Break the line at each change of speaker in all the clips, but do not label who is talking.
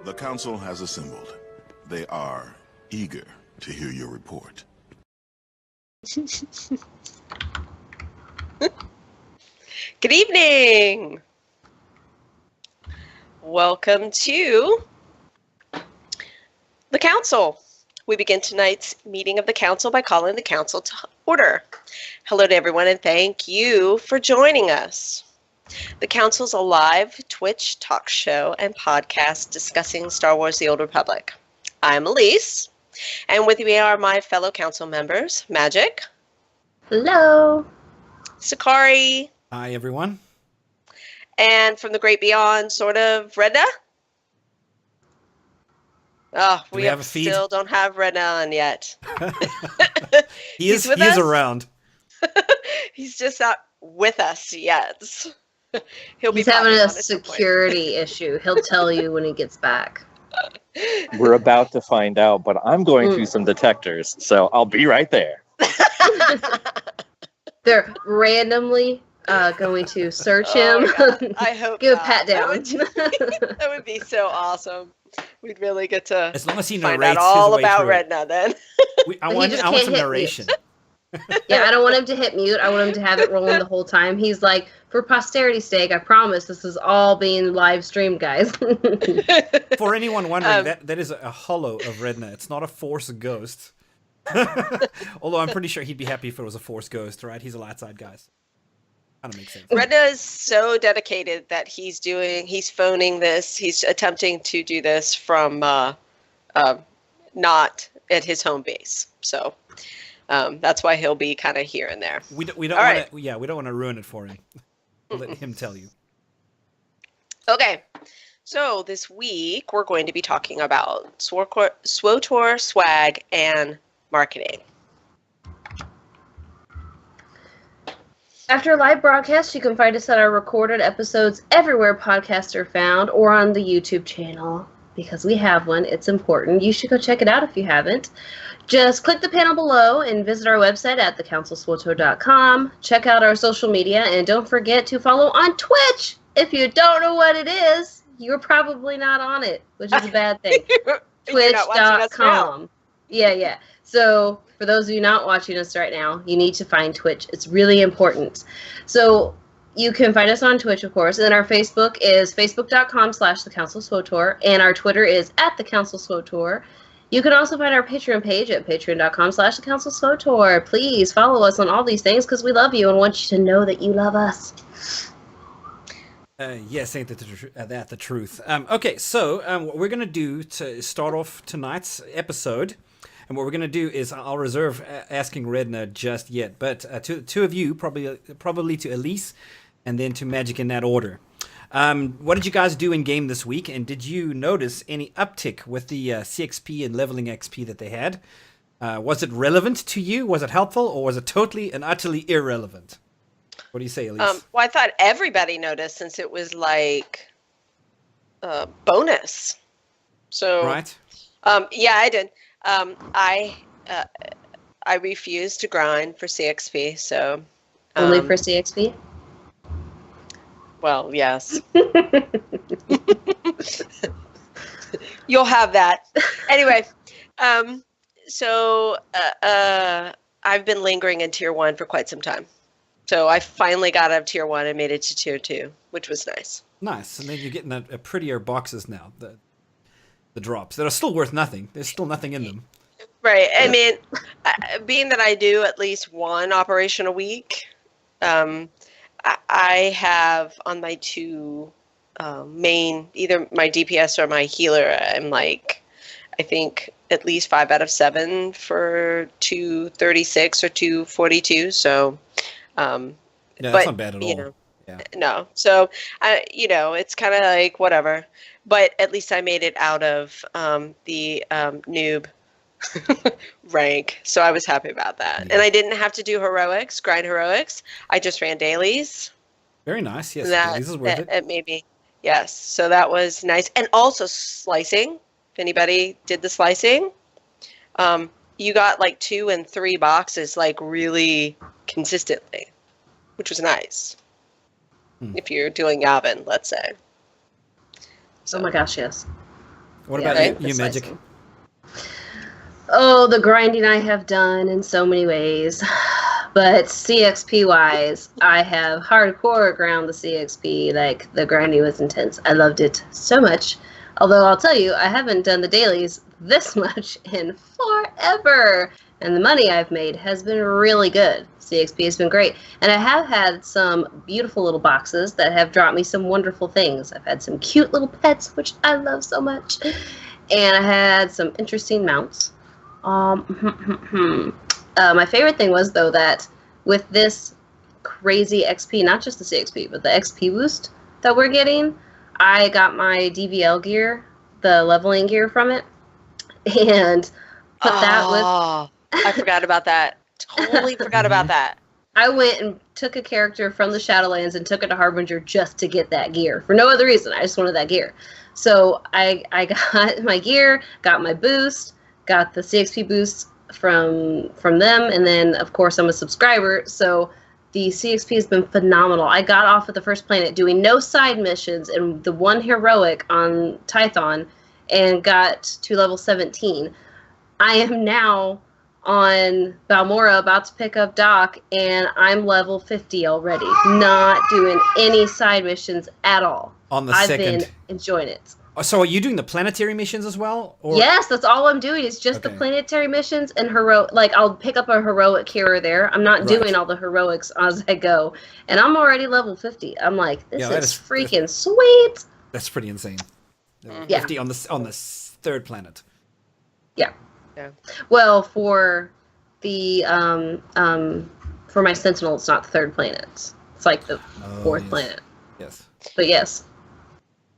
The council has assembled. They are eager to hear your report.
Good evening. Welcome to the council. We begin tonight's meeting of the council by calling the council to order. Hello to everyone and thank you for joining us. The council is a live Twitch talk show and podcast discussing Star Wars: The Old Republic. I'm Elise, and with me are my fellow council members, Magic.
Hello.
Sakari.
Hi, everyone.
And from the great beyond, sort of, Redna? Oh, we
have a feed?
Still don't have Redna on yet.
He is around.
He's just not with us yet.
He's having a security issue. He'll tell you when he gets back.
We're about to find out, but I'm going through some detectors, so I'll be right there.
They're randomly going to search him.
I hope
give
not.
a pat down.
That would be so awesome. We'd really get to
as long as he
find out all about Redna then.
I want some narration.
Yeah, I don't want him to hit mute. I want him to have it rolling the whole time. He's like, for posterity's sake, I promise this is all being live streamed, guys.
For anyone wondering, that is a hollow of Redna. It's not a Force ghost. Although I'm pretty sure he'd be happy if it was a Force ghost, right? He's a light side guy. Kind of makes sense.
Redna is so dedicated that he's phoning this. He's attempting to do this from not at his home base. So that's why he'll be kind of here and there.
We don't want to. Yeah, we don't want to ruin it for him. We'll let him tell you.
Okay, so this week we're going to be talking about SWTOR Swag and marketing.
After live broadcast, you can find us at our recorded episodes everywhere podcasts are found or on the YouTube channel. Because we have one, it's important. You should go check it out if you haven't. Just click the panel below and visit our website at thecouncilswotor.com. Check out our social media and don't forget to follow on Twitch. If you don't know what it is, you're probably not on it, which is a bad thing. Twitch.com. Yeah. So for those of you not watching us right now, you need to find Twitch. It's really important. So you can find us on Twitch, of course, and our Facebook is facebook.com/thecouncilswotor, and our Twitter is @thecouncilswotor. You can also find our Patreon page at patreon.com/thecouncilswotor. Please follow us on all these things because we love you and want you to know that you love us.
Yes, ain't that the truth? Okay, so what we're going to do to start off tonight's episode, and what we're going to do is I'll reserve asking Redna just yet, but to two of you, probably to Elise, and then to Magic in that order. What did you guys do in game this week, and did you notice any uptick with the CXP and leveling XP that they had? Was it relevant to you? Was it helpful, or was it totally and utterly irrelevant? What do you say, Elise?
Well, I thought everybody noticed since it was like bonus. So
right.
Yeah, I did. I refused to grind for CXP, so
only for CXP.
Well, yes. You'll have that. Anyway, so I've been lingering in Tier 1 for quite some time. So I finally got out of Tier 1 and made it to Tier 2, which was nice.
Nice. And then you're getting a prettier boxes now, the drops. That are still worth nothing. There's still nothing in them.
Right. I mean, being that I do at least one operation a week, I have on my two main, either my DPS or my healer, I'm like, I think at least 5 out of 7 for 236 or 242. So,
yeah, that's not bad at all.
Yeah. No. So, it's kind of like whatever. But at least I made it out of the noob rank. So I was happy about that. Yeah. And I didn't have to do grind heroics. I just ran dailies.
Very nice. Yes, dailies is worth it.
Maybe. Yes. So that was nice. And also slicing. If anybody did the slicing, you got like 2 and 3 boxes like really consistently, which was nice. If you're doing Yavin, let's say.
So. Oh my gosh, yes.
What
Yeah,
about you,
it's
Magic?
spicy. Oh, the grinding I have done in so many ways. But CXP wise, I have hardcore ground the CXP. Like, the grinding was intense. I loved it so much. Although I'll tell you, I haven't done the dailies this much in forever. And the money I've made has been really good. CXP has been great. And I have had some beautiful little boxes that have dropped me some wonderful things. I've had some cute little pets, which I love so much. And I had some interesting mounts. My favorite thing was, though, that with this crazy XP, not just the CXP, but the XP boost that we're getting, I got my DVL gear, the leveling gear from it, and put that with...
I forgot about that. Totally forgot about that.
I went and took a character from the Shadowlands and took it to Harbinger just to get that gear. For no other reason. I just wanted that gear. So I got my gear, got my boost, got the CXP boost from them, and then of course I'm a subscriber, so the CXP has been phenomenal. I got off at the first planet doing no side missions and the one heroic on Tython and got to level 17. I am now on Balmora about to pick up Doc, and I'm level 50 already, not doing any side missions at all.
On the
I've
second.
been enjoying it.
So are you doing the planetary missions as well? Or?
Yes, that's all I'm doing is just the
Okay.
planetary missions and heroic. Like, I'll pick up a heroic here or there. I'm not
Right.
doing all the heroics as I go. And I'm already level 50. I'm like, this
Yeah, that
is
is-
freaking sweet.
That's pretty insane.
Yeah.
50 on the third planet.
Yeah.
Yeah.
Well, for the for my Sentinel, it's not the third planet. It's like the fourth
yes.
planet.
Yes.
But yes.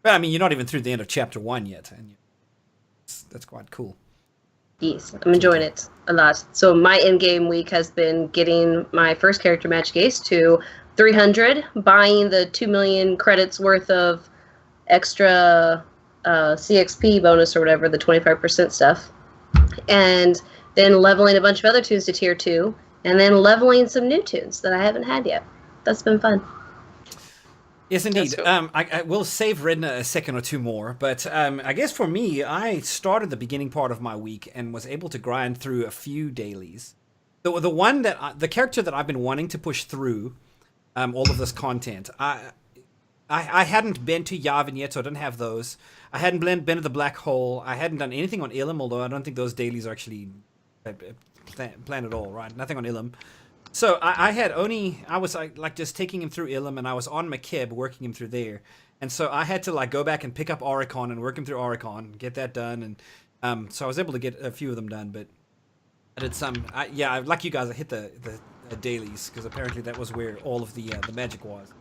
But I mean, you're not even through the end of chapter 1 yet, and that's quite cool.
Yes, I'm enjoying it a lot. So my in-game week has been getting my first character, Magic Ace, to 300, buying the 2 million credits worth of extra CXP bonus or whatever, the 25% stuff, and then leveling a bunch of other tunes to tier 2, and then leveling some new tunes that I haven't had yet. That's been fun.
Yes, indeed.
That's cool.
I will save Redna a second or two more, but I guess for me, I started the beginning part of my week and was able to grind through a few dailies. The one that the character that I've been wanting to push through all of this content. I hadn't been to Yavin yet, so I didn't have those. I hadn't been to the Black Hole. I hadn't done anything on Ilum, although I don't think those dailies are actually planned at all, right? Nothing on Ilum. So I was like just taking him through Ilum, and I was on Makeb working him through there. And so I had to like go back and pick up Oricon and work him through Oricon, get that done. And so I was able to get a few of them done, but I did some. Like you guys, I hit the dailies, because apparently that was where all of the magic was.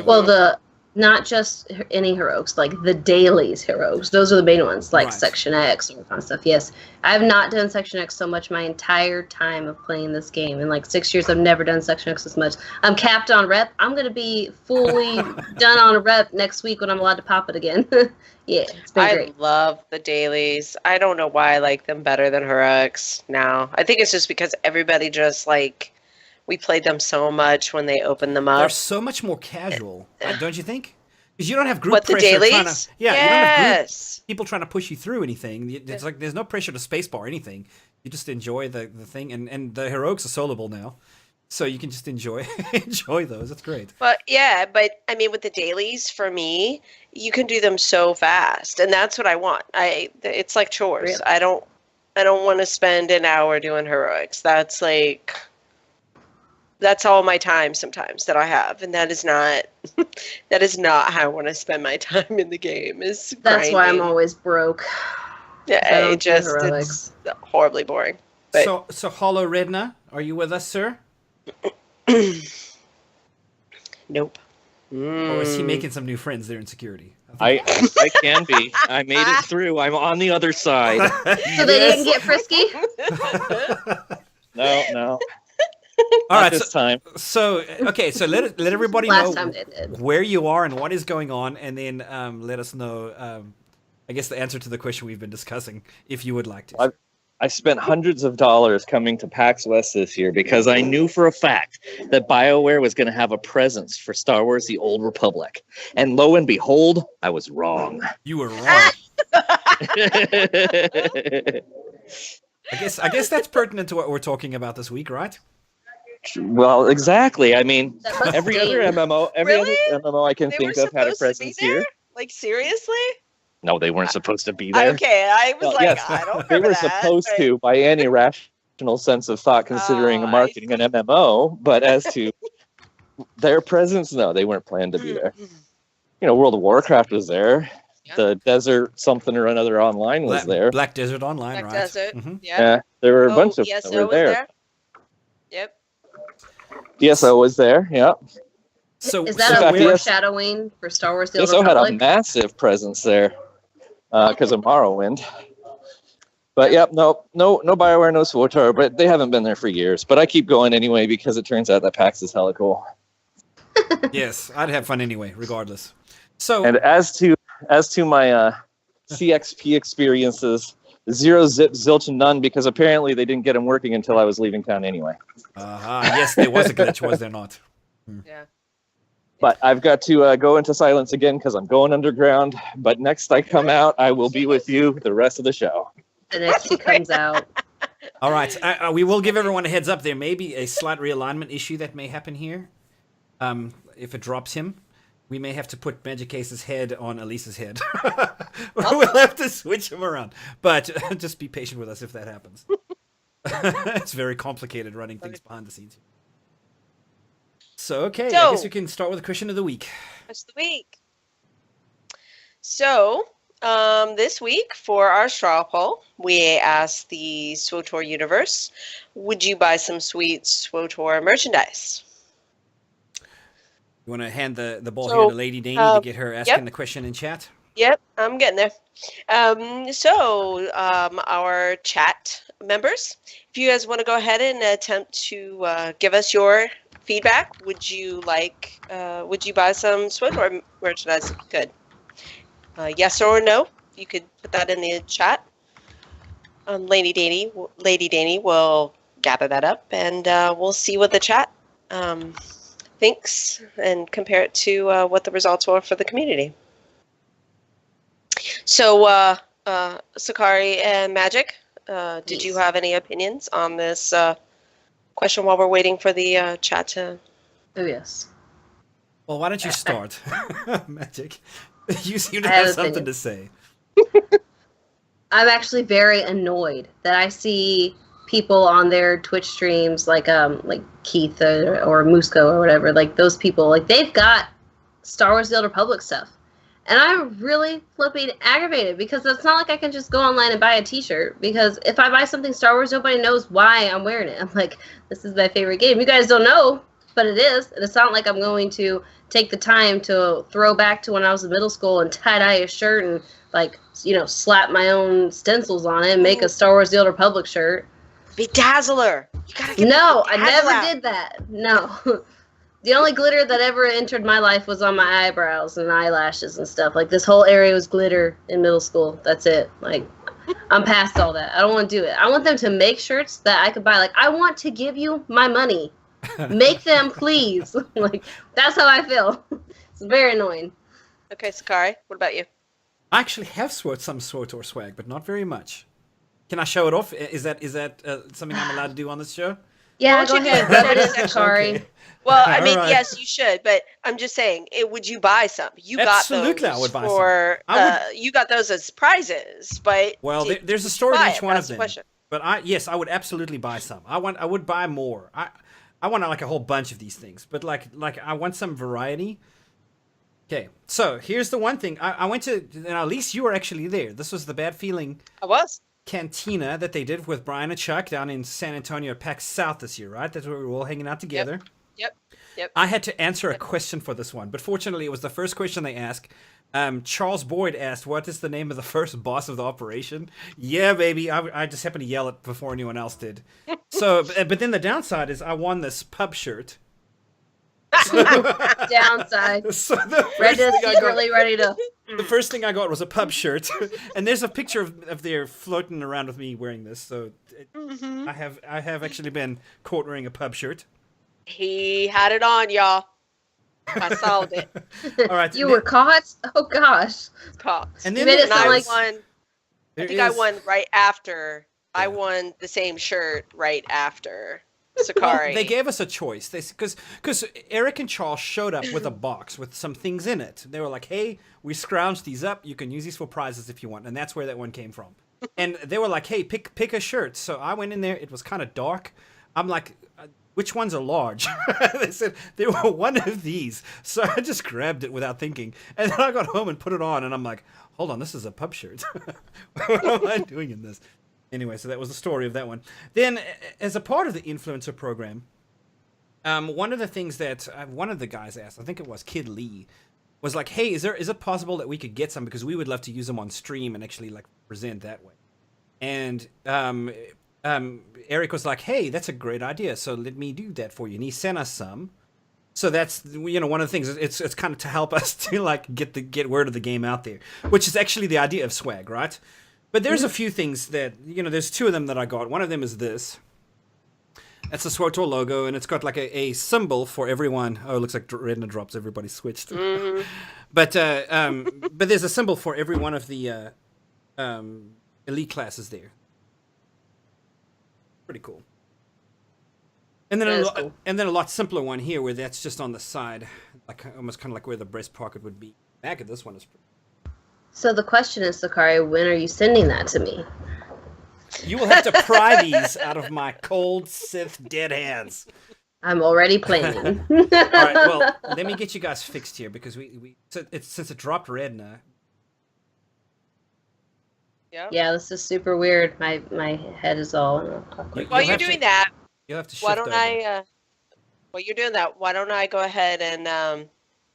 Well, not just any heroics, like the dailies heroics. Those are the main ones, like
Right.
Section X and kind of stuff. Yes, I have not done Section X so much my entire time of playing this game. In like 6 years, I've never done Section X as much. I'm capped on rep. I'm going to be fully done on a rep next week when I'm allowed to pop it again. Yeah, it's been
I
great.
love the dailies. I don't know why I like them better than heroics now. I think it's just because everybody just like, we played them so much when they opened them
They're
up.
so much more casual, don't you think? Because you don't have group
What, the
pressure trying
dailies?
to, you don't have group
Yes.
people trying to push you through anything. It's like there's no pressure to spacebar or anything. You just enjoy the thing, and the heroics are soloable now, so you can just enjoy those. That's great.
But yeah, but I mean, with the dailies, for me, you can do them so fast, and that's what I want. It's like chores.
Really?
I don't want to spend an hour doing heroics. That's all my time sometimes that I have, and that is not how I want to spend my time in the game. Is
That's why I'm
grinding.
always broke. I
Yeah,
don't
it
do
just
heroics.
it's horribly boring. But
So Hollow Redna, are you with us, sir?
nope.
Or is he making some new friends there in security?
I can be. I made it through. I'm on the other side.
So they didn't get frisky?
No.
All right,
This time.
so let everybody
Last
know
time they did.
where you are and what is going on, and then let us know, I guess, the answer to the question we've been discussing, if you would like to.
I spent hundreds of dollars coming to PAX West this year because I knew for a fact that BioWare was going to have a presence for Star Wars: The Old Republic. And lo and behold, I was wrong.
You were wrong. I guess that's pertinent to what we're talking about this week, right?
Well, exactly. I mean,
That must
every other
sting.
MMO,
Really?
other MMO I can
They were
think of had a
supposed to be
presence
there?
here.
Like, seriously?
No, they weren't supposed to be there.
Okay, I was
Well,
like,
yes,
I don't
they
remember
were
that.
supposed
but-
to by any rational sense of thought, considering
Oh, I
marketing an MMO. But as to their presence, no, they weren't planned to be there. You know, World of Warcraft was there.
Yeah.
The Desert something or another online was there.
Black Desert Online,
Black
right?
Desert.
Mhm.
Yeah.
Yeah, there were a
Oh,
bunch of them
ESO
that were
was
there.
Yep.
ESO was there. Yeah,
So,
Is
In
that a
fact, yes.
foreshadowing for Star Wars: The Old
ESO had a
Republic?
massive presence there because of Morrowind. But yep, no Bioware, no SWTOR, but they haven't been there for years. But I keep going anyway because it turns out that PAX is hella cool.
yes, I'd have fun anyway, regardless. So,
And as to my CXP experiences, zero, zip, zilch, and none, because apparently they didn't get them working until I was leaving town anyway.
yes, there was a glitch, was there not?
Yeah.
But I've got to go into silence again because I'm going underground. But next I come out, I will be with you the rest of the show.
The next he comes out.
All right, we will give everyone a heads up. There may be a slight realignment issue that may happen here. If it drops him, we may have to put Magic Case's head on Elisa's head. We'll have to switch him around. But just be patient with us if that happens. It's very complicated running things behind the scenes. So, okay, I guess we can start with the question of the week.
Question of the week. So, this week for our straw poll, we asked the SWTOR universe, would you buy some sweet SWTOR merchandise?
You want to hand the ball here to Lady Danny to get her asking the question in chat?
Yep, I'm getting there. Our chat members, if you guys want to go ahead and attempt to give us your feedback, would you buy some SWTOR merchandise? Good. Yes or no? You could put that in the chat. Lady Danny will gather that up, and we'll see what the chat thinks and compare it to what the results were for the community. So, Sakari and Magic, did you have any opinions on this question while we're waiting for the chat to...
Oh, yes.
Well, why don't you start, Magic? You seem to
I have
have something
opinions.
to say.
I'm actually very annoyed that I see people on their Twitch streams like Keith or Musco or whatever, like those people, like they've got Star Wars: The Old Republic stuff. And I'm really flipping aggravated because it's not like I can just go online and buy a t-shirt, because if I buy something Star Wars, nobody knows why I'm wearing it. I'm like, this is my favorite game. You guys don't know, but it is. And it's not like I'm going to take the time to throw back to when I was in middle school and tie-dye a shirt and, like, you know, slap my own stencils on it and make a Star Wars: The Old Republic shirt.
Bedazzler! You gotta get
No,
the
I
bedazzle
never
out.
did that. No. The only glitter that ever entered my life was on my eyebrows and eyelashes and stuff. Like, this whole area was glitter in middle school. That's it. Like, I'm past all that. I don't want to do it. I want them to make shirts that I could buy. Like, I want to give you my money. Make them, please. Like, that's how I feel. It's very annoying.
Okay, Sakari, what about you?
I actually have some SWTOR swag, but not very much. Can I show it off? Is that something I'm allowed to do on this show?
Yeah,
Why
go
don't you
ahead.
do it
Rub it in,
section?
Sakari.
Okay.
Well, I
All
mean,
right.
yes, you should, but I'm just saying, would you buy some? You
Absolutely,
got
I
those
would buy some.
for,
I
you got those as prizes, but
Well, there's a
would you
story
buy
to each
it?
one
That's
of
the
them.
question.
But I would absolutely buy some. I would buy more. I want like a whole bunch of these things, but like I want some variety. Okay, so here's the one thing. I went to, and at least you were actually there. This was the Bad Feeling
I was.
Cantina that they did with Brian and Chuck down in San Antonio at PAX South this year, right? That's where we were all hanging out together.
Yep.
I had to answer a question for this one, but fortunately it was the first question they asked. Charles Boyd asked, what is the name of the first boss of the operation? Yeah, baby. I just happened to yell it before anyone else did. So, but then the downside is I won this pub shirt.
Downside.
So the
Red
first
is
thing I got-
secretly ready to...
the first thing I got was a pub shirt, and there's a picture of there floating around with me wearing this. So I have actually been caught wearing a pub shirt.
He had it on, y'all. I solved it.
All right,
You were caught? Oh, gosh.
Caught.
and
You
then
made it
And I
sound like...
won I think I won right after. Yeah. I won the same shirt right after Sakari.
Well, they gave us a choice. Because Eric and Charles showed up with a box with some things in it. They were like, "Hey, we scrounged these up. You can use these for prizes if you want." And that's where that one came from. And they were like, "Hey, pick a shirt." So I went in there. It was kind of dark. I'm like, "Which ones are large?" They said they were one of these. So I just grabbed it without thinking. And then I got home and put it on. And I'm like, "Hold on, this is a pub shirt. What am I doing in this?" Anyway, so that was the story of that one. Then, as a part of the influencer program, one of the things that one of the guys asked, I think it was Kid Lee, was like, "Hey, is it possible that we could get some, because we would love to use them on stream and actually like present that way?" And Eric was like, "Hey, that's a great idea. So let me do that for you." And he sent us some. So that's, one of the things. It's kind of to help us to like get word of the game out there, which is actually the idea of swag, right? But there's a few things that, there's two of them that I got. One of them is this. It's a SWTOR logo, and it's got like a symbol for everyone. Oh, it looks like Redmond drops. Everybody switched. Mm-hmm. But there's a symbol for every one of the elite classes there. Pretty cool. And then a lot simpler one here, where that's just on the side, like almost kind of like where the breast pocket would be. Back of this one is pretty.
So the question is, Sakari, when are you sending that to me?
You will have to pry these out of my cold Sith dead hands.
I'm already planning.
All right, well, let me get you guys fixed here, because since it dropped Redna.
Yep.
Yeah, this is super weird. My head is all.
While you're doing that,
you'll have to shift
why don't
over.
While you're doing that, why don't I go ahead and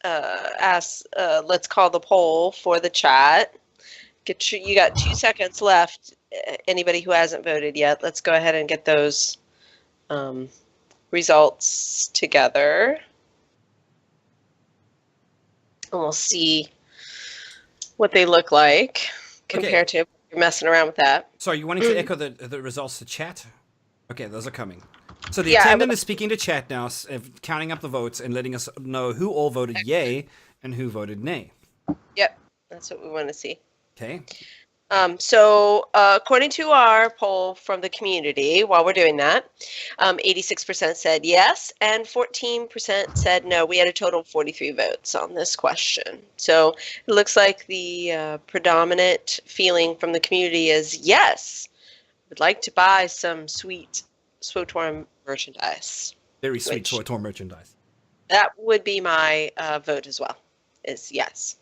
ask? Let's call the poll for the chat. You got 2 seconds left. Anybody who hasn't voted yet, let's go ahead and get those results together, and we'll see what they look like compared to if you're messing around with that.
Sorry, you wanting to echo the results to chat? Okay, those are coming. So the attendant is speaking to chat now, counting up the votes and letting us know who all voted yay and who voted nay.
Yep, that's what we want to see.
Okay.
So according to our poll from the community, while we're doing that, 86% said yes and 14% said no. We had a total of 43 votes on this question. So it looks like the predominant feeling from the community is yes. Would like to buy some sweet SWTOR merchandise.
Very sweet SWTOR merchandise.
That would be my vote as well, is yes.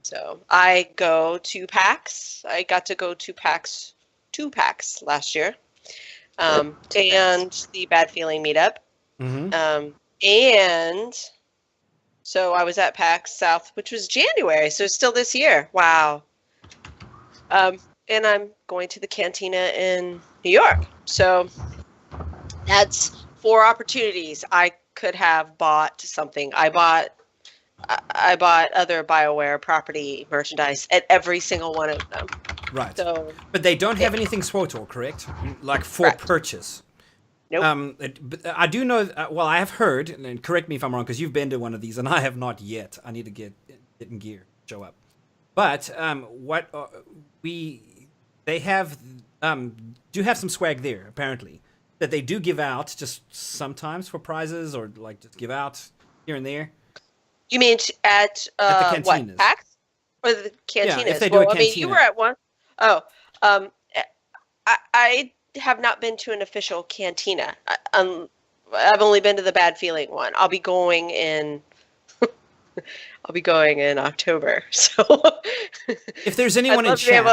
So I go to PAX. I got to go to PAX, 2 PAX last year, and the Bad Feeling meetup. Mm-hmm. And so I was at PAX South, which was January, so it's still this year. Wow. And I'm going to the Cantina in New York. So that's 4 opportunities. I could have bought something. I bought other BioWare property merchandise at every single one of them.
Right.
So,
but they don't have anything SWTOR, correct? Like for
correct.
Purchase.
Nope.
I do know. Well, I have heard, and correct me if I'm wrong, because you've been to one of these, and I have not yet. I need to get in gear, show up. But they have do have some swag there apparently that they do give out just sometimes for prizes, or like just give out here and there.
You mean at
the cantinas.
What, PAX? Or the cantinas?
Yeah, if they do a cantina.
I mean, you were at one. Oh, I have not been to an official cantina. I've only been to the Bad Feeling one. I'll be going in October. So
if there's anyone in chat,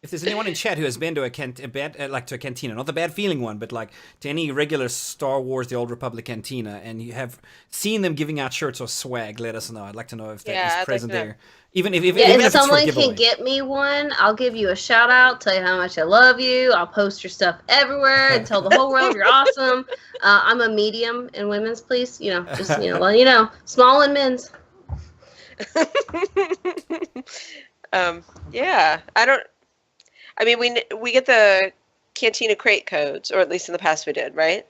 if there's anyone in chat who has been to a cantina, not the Bad Feeling one, but like to any regular Star Wars: The Old Republic cantina, and you have seen them giving out shirts or swag, let us know. I'd like to know if that is present there. Even if
someone can get me one, I'll give you a shout out, tell you how much I love you. I'll post your stuff everywhere and tell the whole world you're awesome. I'm a medium in women's, please. Letting you know, small in men's.
Yeah, I mean, we get the Cantina crate codes, or at least in the past we did, right?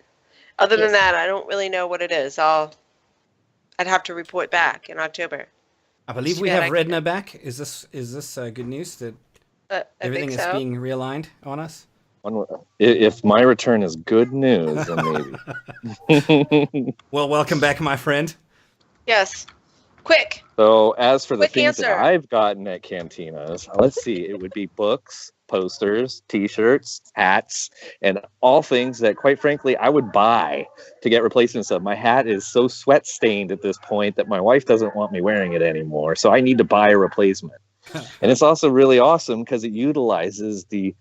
Other than that, I don't really know what it is. I'd have to report back in October.
I believe we have Redna back. Is this good news? That
I
Everything
think
is
so.
being realigned on us.
If my return is good news, then maybe.
Well, welcome back, my friend.
Yes. Quick.
So as for the
Quick
things that
answer.
I've gotten at cantinas, let's see, it would be books, posters, t-shirts, hats, and all things that, quite frankly, I would buy to get replacements of. My hat is so sweat stained at this point that my wife doesn't want me wearing it anymore, so I need to buy a replacement. And it's also really awesome because it utilizes the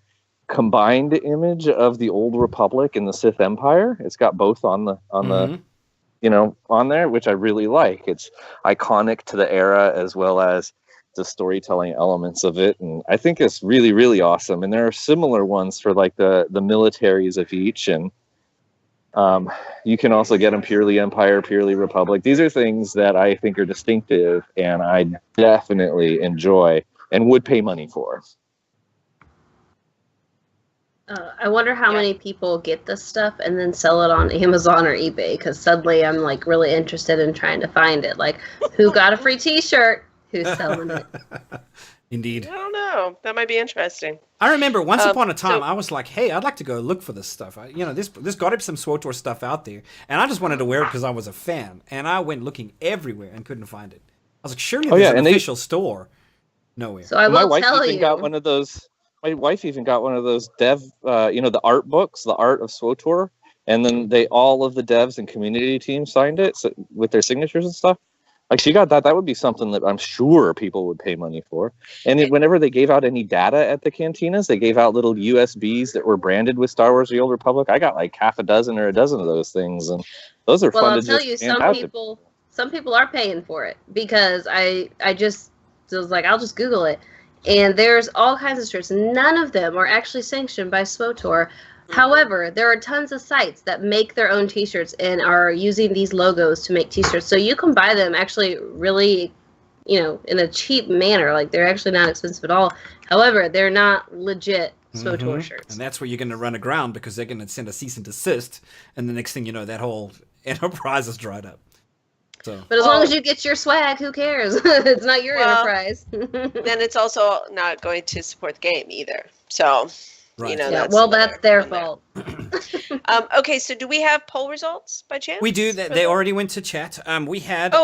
combined image of the Old Republic and the Sith Empire. It's got both on the on there, which I really like. It's iconic to the era as well as the storytelling elements of it, and I think it's really, really awesome. And there are similar ones for like the militaries of each, and you can also get them purely Empire, purely Republic. These are things that I think are distinctive, and I definitely enjoy and would pay money for.
I wonder how many people get this stuff and then sell it on Amazon or eBay, because suddenly I'm like really interested in trying to find it. Like, who got a free T-shirt? Who's selling it?
Indeed.
I don't know. That might be interesting.
I remember once upon a time, I was like, hey, I'd like to go look for this stuff. There's got to be some SWTOR stuff out there. And I just wanted to wear it because I was a fan. And I went looking everywhere and couldn't find it. I was like, surely there's an official store. Nowhere.
So I will
My
tell
wife
you.
even got one of those. My wife even got one of those dev, the art books, the art of SWTOR. And then all of the devs and community teams signed it with their signatures and stuff. Like, she got that. That would be something that I'm sure people would pay money for. And whenever they gave out any data at the cantinas, they gave out little USBs that were branded with Star Wars: The Old Republic. I got like half a dozen or a dozen of those things, and those are fun
I'll
to
tell
just
you,
hand out
some people are paying for it, because I just was like, I'll just Google it, and there's all kinds of shirts. None of them are actually sanctioned by SWTOR. However, there are tons of sites that make their own T-shirts and are using these logos to make T-shirts. So you can buy them actually really, in a cheap manner. Like, they're actually not expensive at all. However, they're not legit SWTOR shirts.
And that's where you're going to run aground, because they're going to send a cease and desist. And the next thing you know, that whole enterprise is dried up. So.
But as long as you get your swag, who cares? It's not your enterprise.
Then it's also not going to support the game either. So...
Right.
That's their fault.
Okay, so do we have poll results by chance?
We do. They already went to chat. We had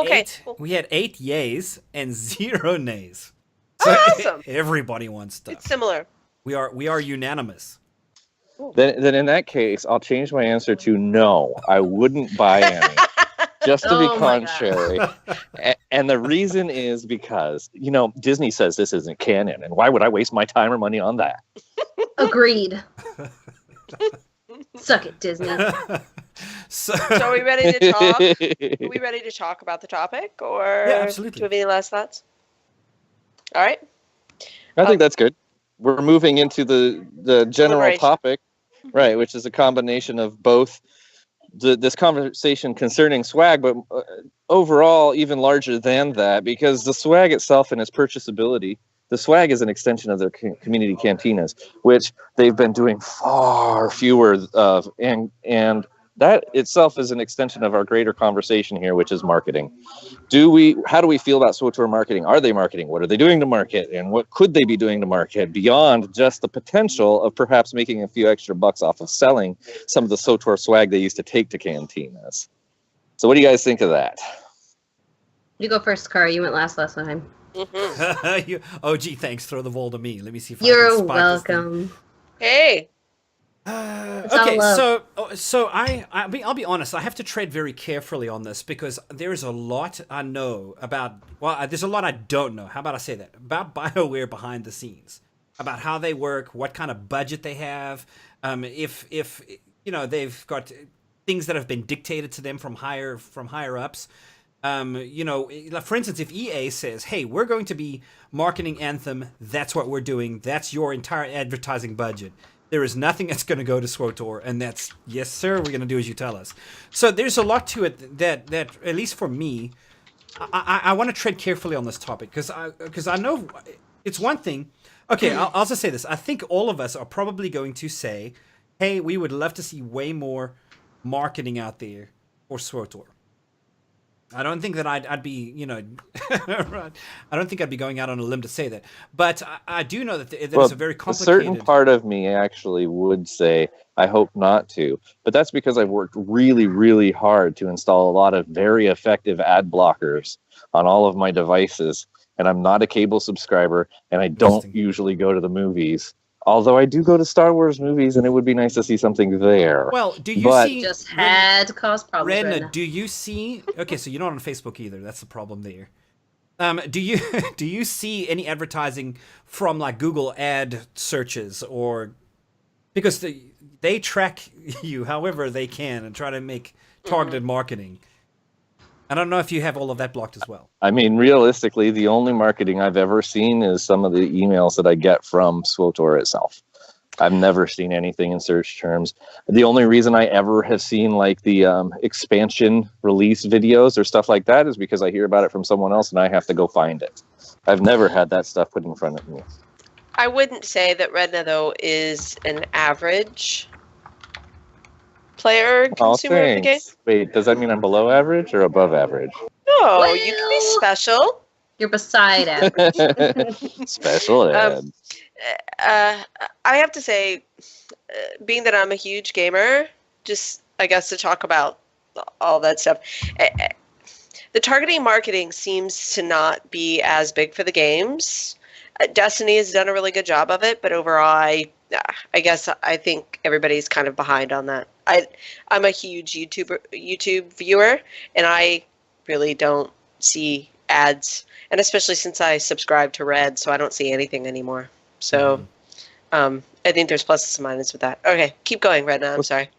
we had 8 yays and 0 nays. So
awesome.
Everybody wants stuff.
It's similar.
We are unanimous.
Then in that case, I'll change my answer to no. I wouldn't buy any. Just to be contrary. And the reason is because, Disney says this isn't canon, and why would I waste my time or money on that?
Agreed. Suck it, Disney.
So are we ready to talk? Are we ready to talk about the topic, or
yeah, absolutely.
Do we have any last thoughts? All right.
I think that's good. We're moving into the general topic, right, which is a combination of both this conversation concerning swag, but overall even larger than that, because the swag itself and its purchasability, the swag is an extension of their community cantinas, which they've been doing far fewer of, and that itself is an extension of our greater conversation here, which is marketing. How do we feel about SWTOR marketing? Are they marketing? What are they doing to market? And what could they be doing to market beyond just the potential of perhaps making a few extra bucks off of selling some of the SWTOR swag they used to take to cantinas? So what do you guys think of that?
You go first, Cara. You went last time.
Mm-hmm. Gee, thanks. Throw the ball to me. Let me see if
You're
I can spot
welcome.
Hey.
Okay, so I'll be honest. I have to tread very carefully on this, because there's a lot I know about. Well, there's a lot I don't know. How about I say that about BioWare behind the scenes, about how they work, what kind of budget they have, if they've got things that have been dictated to them from higher ups. For instance, if EA says, "Hey, we're going to be marketing Anthem. That's what we're doing. That's your entire advertising budget." There is nothing that's going to go to SWTOR, and that's, yes, sir, we're going to do as you tell us. So there's a lot to it that at least for me, I want to tread carefully on this topic, because I know it's one thing. Okay, I'll just say this. I think all of us are probably going to say, hey, we would love to see way more marketing out there for SWTOR. I don't think that I'd be, I don't think I'd be going out on a limb to say that. But I do know that, that it's a very
A
complicated.
certain part of me actually would say, I hope not to. But that's because I've worked really, really hard to install a lot of very effective ad blockers on all of my devices. And I'm not a cable subscriber, and I don't usually go to the movies. Although I do go to Star Wars movies, and it would be nice to see something there.
Well, do you see?
Just had to cause problems.
Redna, do you see? Okay, so you're not on Facebook either. That's the problem there. Do you do you see any advertising from like Google ad searches, or because they track you however they can and try to make targeted marketing? I don't know if you have all of that blocked as well.
I mean, realistically, the only marketing I've ever seen is some of the emails that I get from SWTOR itself. I've never seen anything in search terms. The only reason I ever have seen like the expansion release videos or stuff like that is because I hear about it from someone else and I have to go find it. I've never had that stuff put in front of me.
I wouldn't say that Redna, though, is an average player and consumer of the game.
Wait, does that mean I'm below average or above average?
No, you can be special.
You're beside average.
Special ed.
I have to say, being that I'm a huge gamer, just I guess to talk about all that stuff, the targeting marketing seems to not be as big for the games. Destiny has done a really good job of it, but overall, I guess I think everybody's kind of behind on that. I'm a huge YouTube viewer, and I really don't see ads, and especially since I subscribe to Red, so I don't see anything anymore. So I think there's pluses and minuses with that. Okay, keep going, Redna. I'm sorry.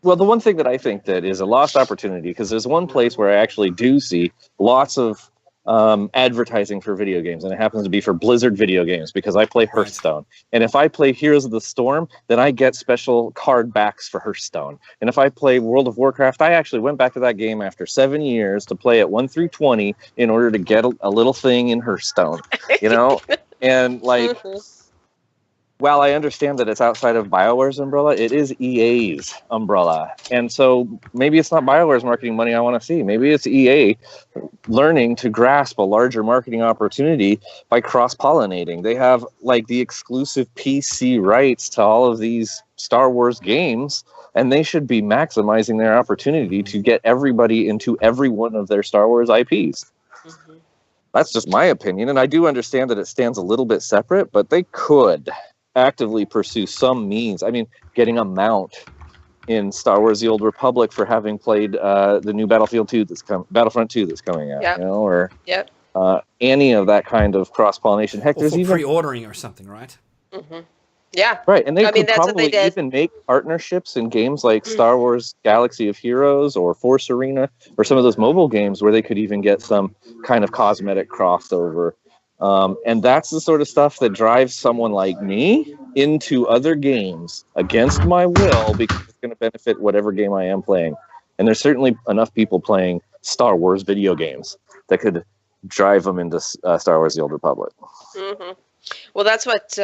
Well, the one thing that I think that is a lost opportunity, because there's one place where I actually do see lots of advertising for video games, and it happens to be for Blizzard video games because I play Hearthstone. And if I play Heroes of the Storm, then I get special card backs for Hearthstone. And if I play World of Warcraft, I actually went back to that game after 7 years to play it 1 through 20 in order to get a little thing in Hearthstone, And like, while I understand that it's outside of BioWare's umbrella, it is EA's umbrella. And so maybe it's not BioWare's marketing money I want to see. Maybe it's EA learning to grasp a larger marketing opportunity by cross-pollinating. They have like the exclusive PC rights to all of these Star Wars games, and they should be maximizing their opportunity to get everybody into every one of their Star Wars IPs. Mm-hmm. That's just my opinion, and I do understand that it stands a little bit separate, but they could actively pursue some means. I mean, getting a mount in Star Wars: The Old Republic for having played the new Battlefront 2 that's coming out, or any of that kind of cross-pollination. Heck, there's even
pre-ordering or something, right?
Mm-hmm. Yeah,
right, and they could probably even make partnerships in games like Star Wars Galaxy of Heroes or Force Arena or some of those mobile games where they could even get some kind of cosmetic crossover. And that's the sort of stuff that drives someone like me into other games against my will because it's going to benefit whatever game I am playing. And there's certainly enough people playing Star Wars video games that could drive them into Star Wars: The Old Republic.
Mm-hmm. Well, that's what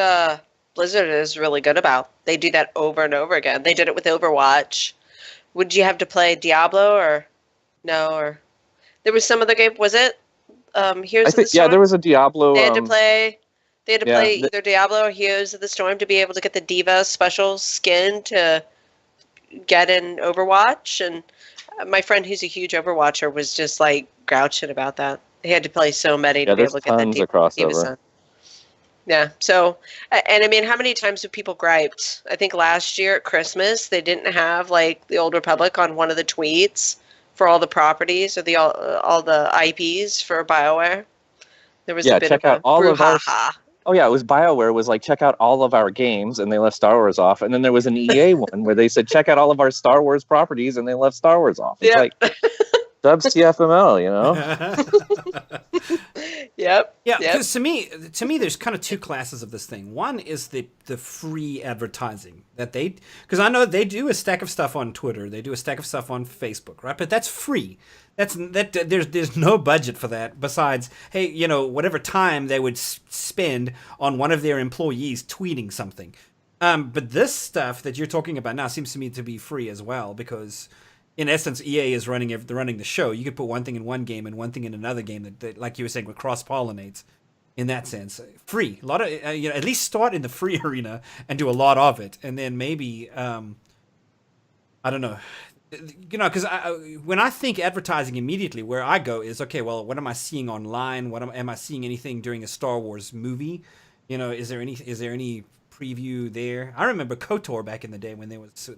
Blizzard is really good about. They do that over and over again. They did it with Overwatch. Would you have to play Diablo or no? Or there was some other game. Was it? Heroes of the Storm?
Yeah, there was a Diablo.
They had to play either Diablo or Heroes of the Storm to be able to get the Diva special skin to get in Overwatch. And my friend who's a huge Overwatcher was just like grouching about that. He had to play so many to be able to get the Diva skin. Yeah. So, and I mean, how many times have people griped? I think last year at Christmas they didn't have like the Old Republic on one of the tweets for all the properties or all the IPs for BioWare. There was a bit
check
of
out
a
all of our.
brouhaha.
Oh yeah, it was BioWare was like, check out all of our games, and they left Star Wars off. And then there was an EA one where they said, check out all of our Star Wars properties, and they left Star Wars off. It's like dubs TFML,
Yep.
Yeah, because to me, there's kind of two classes of this thing. One is the free advertising that because I know they do a stack of stuff on Twitter, they do a stack of stuff on Facebook, right? But that's free. There's no budget for that besides, hey, whatever time they would spend on one of their employees tweeting something. But this stuff that you're talking about now seems to me to be free as well because in essence, EA is running the show. You could put one thing in one game and one thing in another game that like you were saying, would cross pollinates. In that sense, free. A lot of at least start in the free arena and do a lot of it, and then maybe I don't know, because when I think advertising, immediately where I go is, okay, well, what am I seeing online? Am I seeing anything during a Star Wars movie? Is there any preview there? I remember KOTOR back in the day when there was.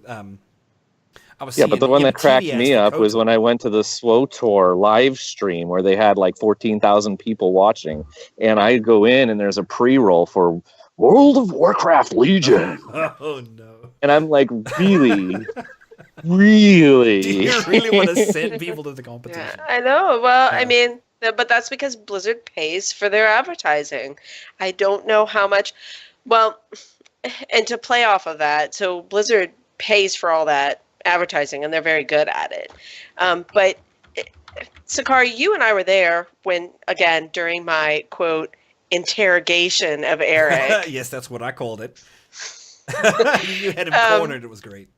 But the one that cracked me up was when I went to the SWTOR live stream where they had like 14,000 people watching, and I go in and there's a pre-roll for World of Warcraft Legion.
Oh no!
And I'm like, really, really?
Do you really want to send people to the competition?
Yeah, I know. Well, I mean, but that's because Blizzard pays for their advertising. I don't know how much. Well, and to play off of that, so Blizzard pays for all that advertising, and they're very good at it. But Sakari, you and I were there when, again, during my quote interrogation of Eric.
Yes, that's what I called it. You had him cornered. It was great.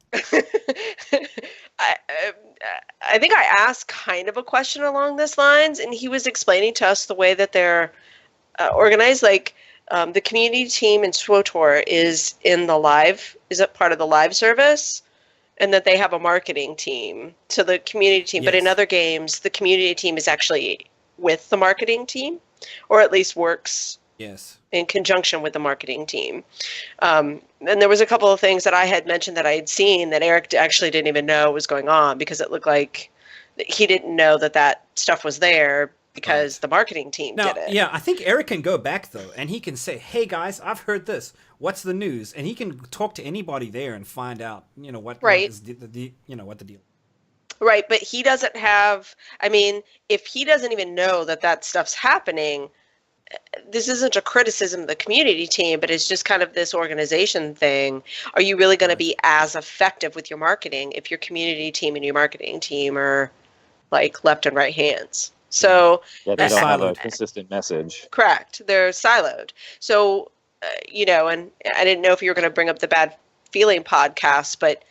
I think I asked kind of a question along this lines, and he was explaining to us the way that they're organized. Like the community team in SWTOR is a part of the live service. And that they have a marketing team to the community team. Yes. But in other games, the community team is actually with the marketing team, or at least works in conjunction with the marketing team. And there was a couple of things that I had mentioned that I had seen that Eric actually didn't even know was going on, because it looked like he didn't know that stuff was there because the marketing team did it.
Yeah, I think Eric can go back, though, and he can say, hey, guys, I've heard this. What's the news? And he can talk to anybody there and find out, what is what the deal.
Right, but he doesn't have. I mean, if he doesn't even know that stuff's happening, this isn't a criticism of the community team, but it's just kind of this organization thing. Are you really going to be as effective with your marketing if your community team and your marketing team are like left and right hands? So
they don't have a consistent message. Correct.
They're siloed. So, and I didn't know if you were going to bring up the Bad Feeling podcast, but,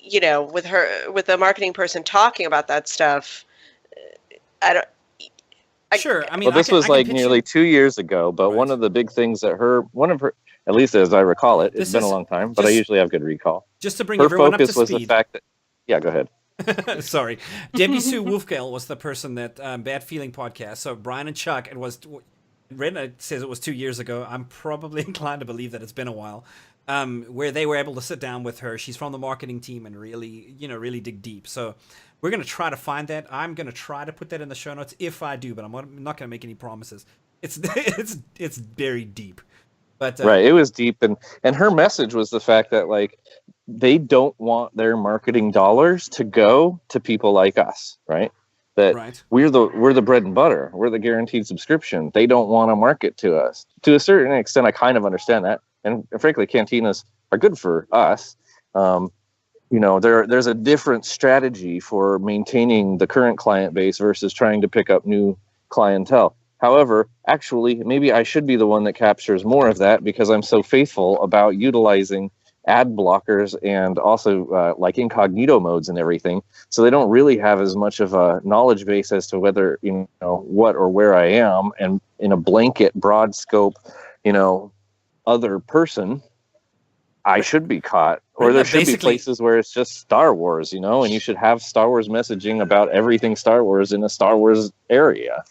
with the marketing person talking about that stuff,
Sure. I mean,
well, this was like nearly 2 years ago, but one of the big things that one of her, at least as I recall it, it's been a long time, but I usually have good recall.
Just to bring everyone up to speed.
Her focus was the fact that, yeah, go ahead.
Sorry. Debbie Sue Wolfgale was the person that Bad Feeling podcast. So Brian and Chuck, Redna says it was 2 years ago. I'm probably inclined to believe that it's been a while. Where they were able to sit down with her. She's from the marketing team and really dig deep. So we're going to try to find that. I'm going to try to put that in the show notes if I do, but I'm not going to make any promises. It's very deep. But
right, it was deep, and her message was the fact that like they don't want their marketing dollars to go to people like us, right? That we're the bread and butter. We're the guaranteed subscription. They don't want to market to us. To a certain extent, I kind of understand that. And frankly, cantinas are good for us. There's a different strategy for maintaining the current client base versus trying to pick up new clientele. However, actually, maybe I should be the one that captures more of that because I'm so faithful about utilizing ad blockers and also like incognito modes and everything. So they don't really have as much of a knowledge base as to whether, what or where I am. And in a blanket, broad scope, other person, I should be caught. Or there should be places where it's just Star Wars, and you should have Star Wars messaging about everything Star Wars in a Star Wars area.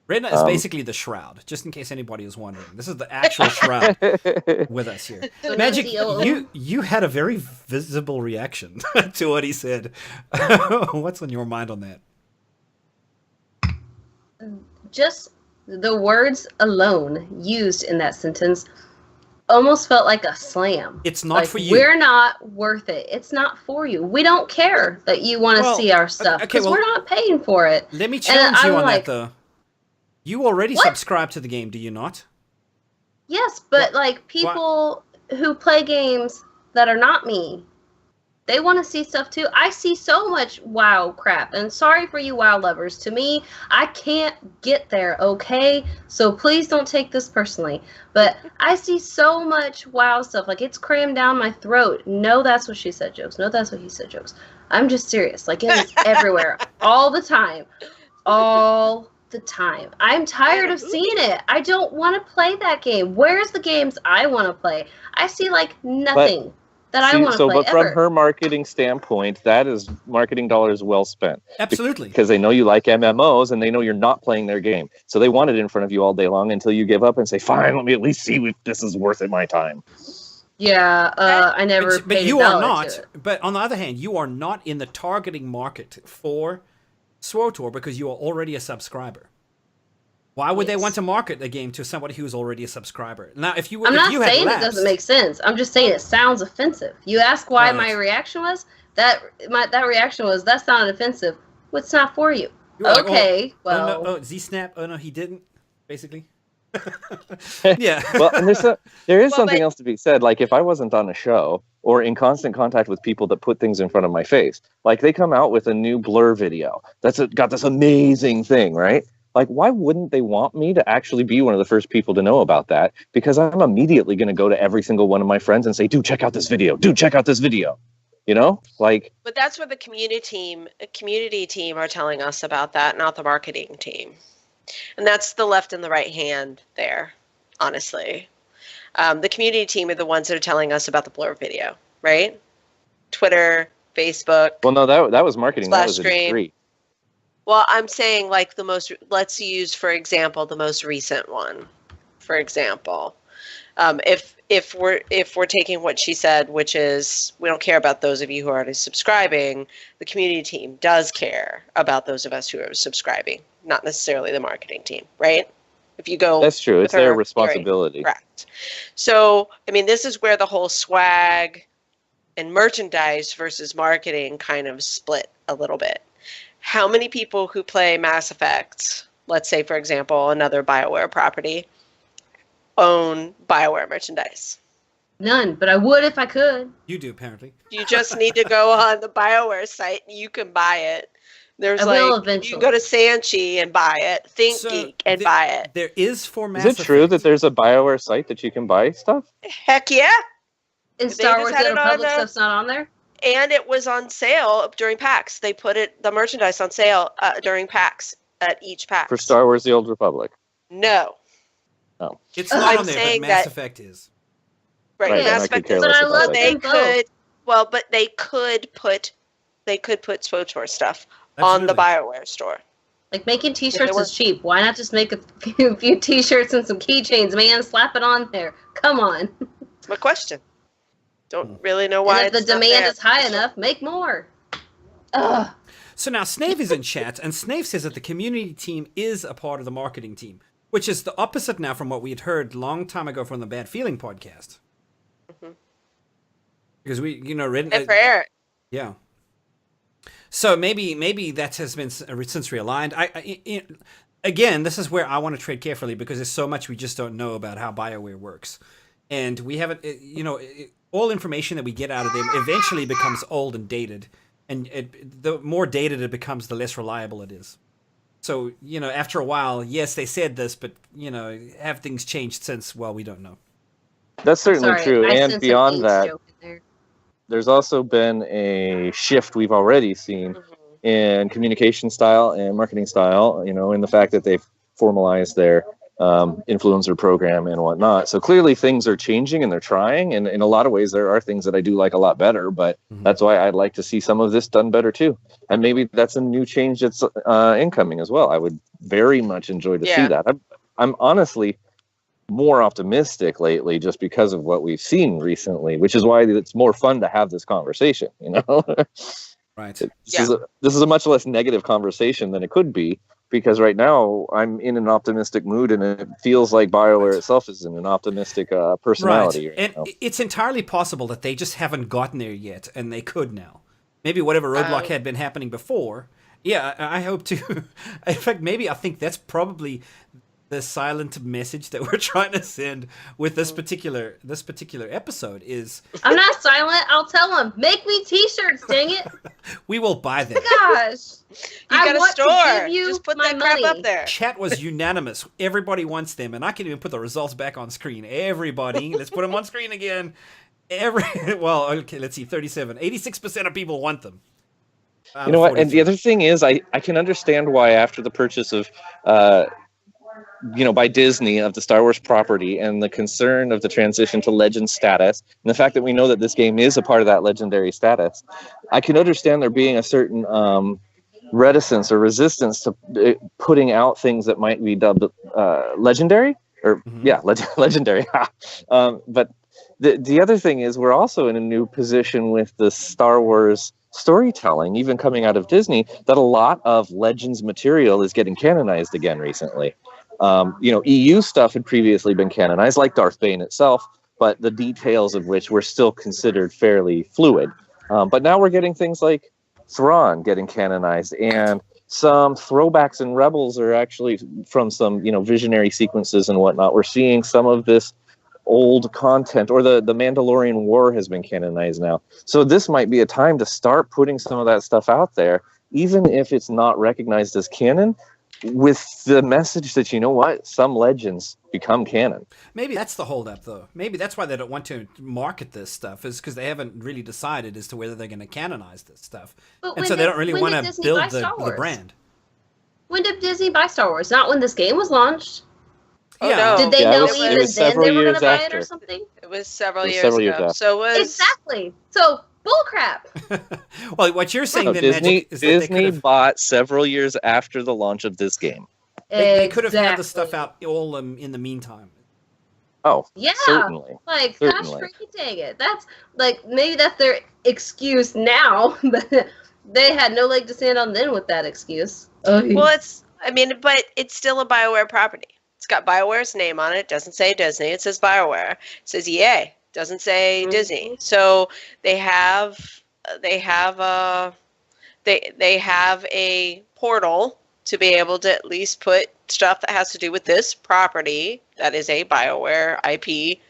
Redna is basically the Shroud, just in case anybody is wondering. This is the actual Shroud with us here. So Magic, you had a very visible reaction to what he said. What's on your mind on that?
Just the words alone used in that sentence almost felt like a slam.
It's not for you.
We're not worth it. It's not for you. We don't care that you want to see our stuff because we're not paying for it.
Let me challenge you on that, though. You already subscribe to the game, do you not?
Yes, but people who play games that are not me, they want to see stuff too. I see so much WoW crap, and sorry for you WoW lovers. To me, I can't get there, okay? So please don't take this personally. But I see so much WoW stuff, like it's crammed down my throat. No, that's what she said jokes. No, that's what he said jokes. I'm just serious. Like, it is everywhere, all the time. All the time. I'm tired of seeing it. I don't want to play that game. Where's the games I want to play? I see, like, nothing that I want to play
but
ever.
from her marketing standpoint, that is marketing dollars well spent.
Absolutely.
Because they know you like MMOs and they know you're not playing their game. So they want it in front of you all day long until you give up and say, fine, let me at least see if this is worth it my time.
Yeah, I never
But
paid
you
a
are
dollar
not.
to it.
But on the other hand, you are not in the targeting market for SWTOR because you are already a subscriber. Why would they want to market a game to somebody who's already a subscriber? Now, if you
I'm
if
not
you had
saying it
lapsed,
doesn't make sense. I'm just saying it sounds offensive. You ask why
Right.
my reaction was? That reaction was, that sounded offensive. Well, it's not for you.
you were like,
Okay,
oh,
well.
oh, no, Z-Snap. Oh no, he didn't. Basically. Yeah.
Well, and there is
Well,
something
but-
else to be said. Like if I wasn't on a show or in constant contact with people that put things in front of my face, like they come out with a new Blur video that's got this amazing thing, right? Like, why wouldn't they want me to actually be one of the first people to know about that? Because I'm immediately going to go to every single one of my friends and say, dude, check out this video. Dude, check out this video. You know, like.
But that's what the community team are telling us about that, not the marketing team. And that's the left and the right hand there, honestly. The community team are the ones that are telling us about the Blur video, right? Twitter, Facebook.
Well, no, that was marketing. That was
Stream.
E3.
Well, I'm saying like let's use, for example, the most recent one. For example, if we're taking what she said, which is we don't care about those of you who are already subscribing, the community team does care about those of us who are subscribing, not necessarily the marketing team, right? If you go,
That's true. It's
with
their
her
responsibility.
theory. Correct. So, I mean, this is where the whole swag and merchandise versus marketing kind of split a little bit. How many people who play Mass Effect, let's say, for example, another BioWare property, own BioWare merchandise?
None, but I would if I could.
You do, apparently.
You just need to go on the BioWare site and you can buy it. There's
I will
like,
eventually.
you go to Sanchi and buy it, ThinkGeek and buy it.
There is for Mass
Is it true
Effect.
that there's a BioWare site that you can buy stuff?
Heck yeah.
In
They
Star
just
Wars,
had
the
it on,
Republic stuff's not on there?
And it was on sale during PAX. They put the merchandise on sale during PAX at each PAX.
For Star Wars The Old Republic?
No.
It's not
I'm
on there, but
saying
Mass
that-
Effect is.
Right.
Right,
then
Mass
I could
Effect
care
is,
But
less
I
about
love
that.
they
them both.
could, well, but they could put SWTOR stuff on the
Absolutely.
BioWare store.
Like, making t-shirts
were-
is cheap. Why not just make a few t-shirts and some keychains, man? Slap it on there. Come on.
That's my question. Don't really know why
And if the
it's not
demand
there.
is high enough, make more. Ugh.
So now Snave is in chat, and Snave says that the community team is a part of the marketing team, which is the opposite now from what we had heard long time ago from the Bad Feeling podcast.
Mhm.
Because we, read
And for Eric.
yeah. So maybe that has been since realigned. Again, this is where I want to tread carefully because there's so much we just don't know about how BioWare works, and we haven't. All information that we get out of them eventually becomes old and dated, and the more dated it becomes, the less reliable it is. So after a while, yes, they said this, but have things changed since? Well, we don't know.
That's certainly
Sorry,
true.
I
And
sense an
beyond
age
that,
joke in there.
there's also been a shift we've already seen
Mhm.
in communication style and marketing style, in the fact that they've formalized their influencer program and whatnot. So clearly things are changing and they're trying. And in a lot of ways, there are things that I do like a lot better, but that's why I'd like to see some of this done better too. And maybe that's a new change that's incoming as well. I would very much enjoy to see
Yeah.
that. I'm honestly more optimistic lately just because of what we've seen recently, which is why it's more fun to have this conversation,
Right.
This is a much less negative conversation than it could be, because right now I'm in an optimistic mood and it feels like BioWare itself is in an optimistic personality.
Right. And it's entirely possible that they just haven't gotten there yet, and they could now. Maybe whatever roadblock had been happening before. Yeah, I hope to. In fact, maybe I think that's probably the silent message that we're trying to send with this particular episode is
I'm not silent. I'll tell them. Make me t-shirts, dang it.
we will buy them.
Gosh.
You got
I
a
want to
store.
give you
Just put
my
that crap
money.
up there.
Chat was unanimous. Everybody wants them, and I can even put the results back on screen. Everybody, let's put them on screen again. Well, okay, let's see, 37. 86% of people want them.
You know what? And the other thing is, I can understand why after the purchase of, by Disney of the Star Wars property and the concern of the transition to legend status, and the fact that we know that this game is a part of that legendary status, I can understand there being a certain reticence or resistance to putting out things that might be dubbed legendary, or legendary. But the other thing is, we're also in a new position with the Star Wars storytelling, even coming out of Disney, that a lot of Legends material is getting canonized again recently. EU stuff had previously been canonized, like Darth Bane itself, but the details of which were still considered fairly fluid. But now we're getting things like Thrawn getting canonized, and some throwbacks in Rebels are actually from some, visionary sequences and whatnot. We're seeing some of this old content, or the Mandalorian War has been canonized now. So this might be a time to start putting some of that stuff out there, even if it's not recognized as canon, with the message that, some legends become canon.
Maybe that's the holdup, though. Maybe that's why they don't want to market this stuff, is because they haven't really decided as to whether they're going to canonize this stuff. And so they don't really want to build the brand.
When did Disney buy Star Wars? Not when this game was launched.
Oh, no.
Did they know
it
even
was
then they were going to buy it
after.
or something?
It was several years ago. So it was...
Exactly. So, bullcrap.
Well, what you're saying then,
Disney,
Magic, is that
Disney bought several years after the launch of this game.
They could have had the stuff out all in the meantime.
Oh,
yeah,
certainly.
Like,
certainly.
gosh, freaking dang it. That's, maybe that's their excuse now, but they had no leg to stand on then with that excuse.
Well, but it's still a BioWare property. It's got BioWare's name on it. It doesn't say Disney. It says BioWare. It says EA. It doesn't say Disney. So they have a portal to be able to at least put stuff that has to do with this property that is a BioWare IP